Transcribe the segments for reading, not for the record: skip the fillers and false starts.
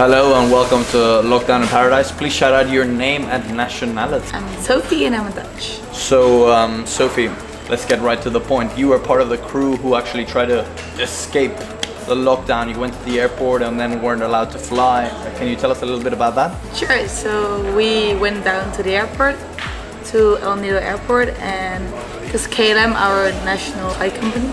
Hello and welcome to Lockdown in Paradise. Please shout out your name and nationality. I'm Sophie and I'm Dutch. So, Sophie, let's get right to the point. You were part of the crew who actually tried to escape the lockdown. You went to the airport and then weren't allowed to fly. Can you tell us a little bit about that? Sure, so we went down to the airport, to El Nido Airport, and because KLM, our national flight company,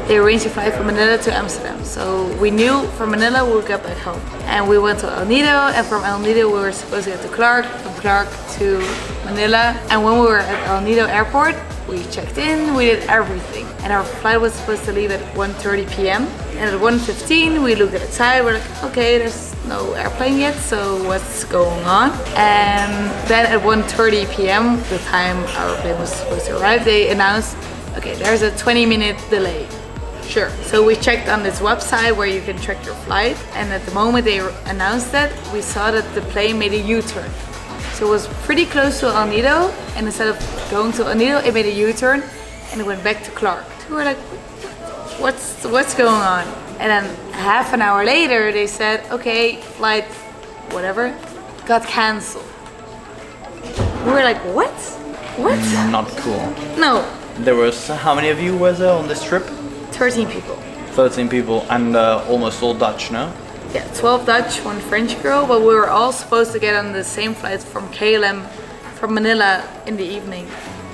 they arranged a flight from Manila to Amsterdam. So we knew from Manila we would get back home. And we went to El Nido, and from El Nido we were supposed to get to Clark, from Clark to Manila. And when we were at El Nido Airport, we checked in, we did everything. And our flight was supposed to leave at 1:30 p.m. And at 1:15 we looked at the time, we're like, okay, there's no airplane yet, so what's going on? And then at 1:30 p.m., the time our plane was supposed to arrive, they announced, okay, there's a 20-minute delay. Sure. So we checked on this website where you can track your flight, and at the moment they announced that, we saw that the plane made a U-turn. So it was pretty close to El Nido, and instead of going to El Nido, it made a U-turn and it went back to Clark. So we were like, what's going on? And then half an hour later they said, okay, flight whatever got cancelled. We were like, what? Not cool. No. There was, how many of you was there on this trip? 13 people. 13 people and almost all Dutch, no? Yeah, 12 Dutch, 1 French girl, but we were all supposed to get on the same flight from KLM, from Manila in the evening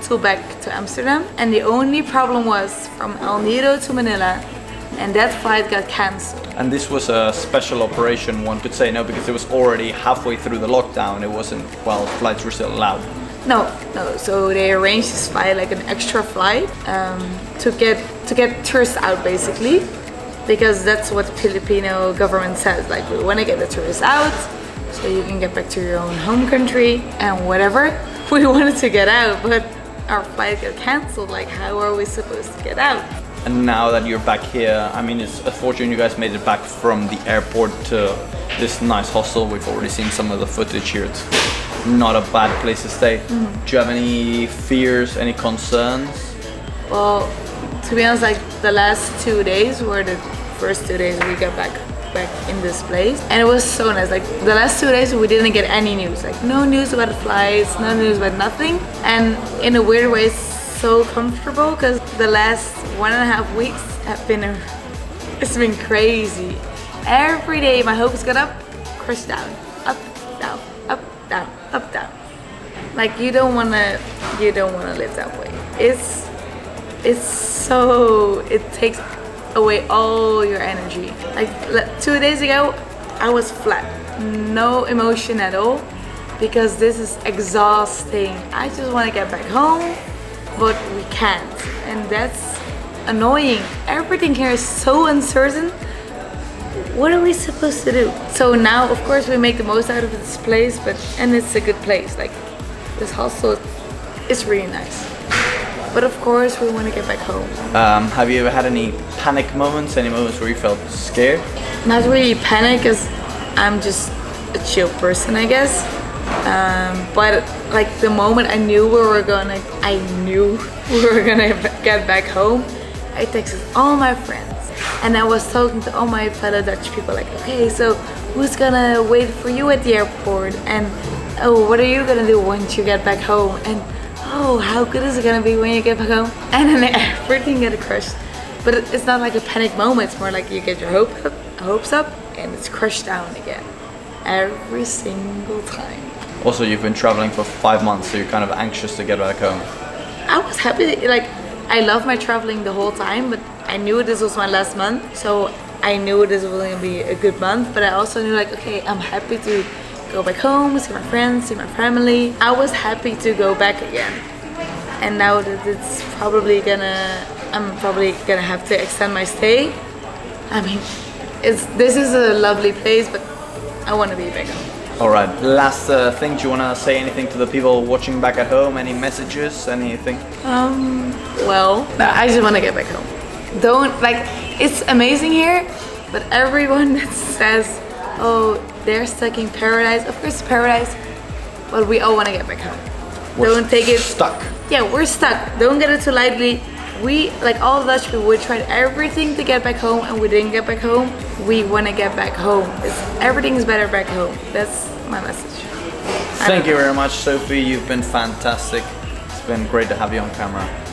to back to Amsterdam. And the only problem was from El Nido to Manila, and that flight got cancelled. And this was a special operation, one could say, no, because it was already halfway through the lockdown. It wasn't, well, flights were still allowed. No. So they arranged this flight, like an extra flight, to get tourists out, basically, because that's what the Filipino government says. Like, we want to get the tourists out, so you can get back to your own home country and whatever. We wanted to get out, but our flight got cancelled. Like, how are we supposed to get out? And now that you're back here, I mean, it's unfortunate you guys made it back from the airport to this nice hostel. We've already seen some of the footage here. It's not a bad place to stay. Mm-hmm. Do you have any fears, any concerns? Well, to be honest, like the last 2 days were the first 2 days we got back in this place, and it was so nice. Like the last 2 days we didn't get any news, like no news about the flights, no news about nothing. And in a weird way, it's so comfortable, because the last 1.5 weeks have been it's been crazy. Every day my hopes got up, crashed down, up, down, up, down, up, down. Like you don't wanna live that way. It takes away all your energy. Like 2 days ago, I was flat, no emotion at all, because this is exhausting. I just want to get back home, but we can't, and that's annoying. Everything here is so uncertain. What are we supposed to do? So now, of course, we make the most out of this place, and it's a good place. Like this hostel is really nice. But of course, we want to get back home. Have you ever had any panic moments? Any moments where you felt scared? Not really panic, because I'm just a chill person, I guess. But like the moment I knew we were gonna get back home, I texted all my friends, and I was talking to all my fellow Dutch people. Like, okay, so who's gonna wait for you at the airport? And oh, what are you gonna do once you get back home? And oh, how good is it gonna be when you get back home? And then everything got crushed. But it's not like a panic moment, it's more like you get your hopes up and it's crushed down again. Every single time. Also, you've been traveling for 5 months, so you're kind of anxious to get back home. I was happy, like, I love my traveling the whole time, but I knew this was my last month, so I knew this was gonna be a good month, but I also knew, like, okay, I'm happy to go back home, see my friends, see my family. I was happy to go back again. And now that I'm probably gonna have to extend my stay. I mean, this is a lovely place, but I want to be back home. All right, last thing, do you want to say anything to the people watching back at home? Any messages, anything? Well, I just want to get back home. It's amazing here, but everyone that says, oh, they're stuck in paradise, of course it's paradise, but we all want to get back home. Don't take it stuck. Yeah, we're stuck. Don't get it too lightly. we, like all Dutch people, we tried everything to get back home and we didn't get back home. We want to get back home. Everything is better back home. That's my message. Thank you very much, Sophie. You've been fantastic. It's been great to have you on camera.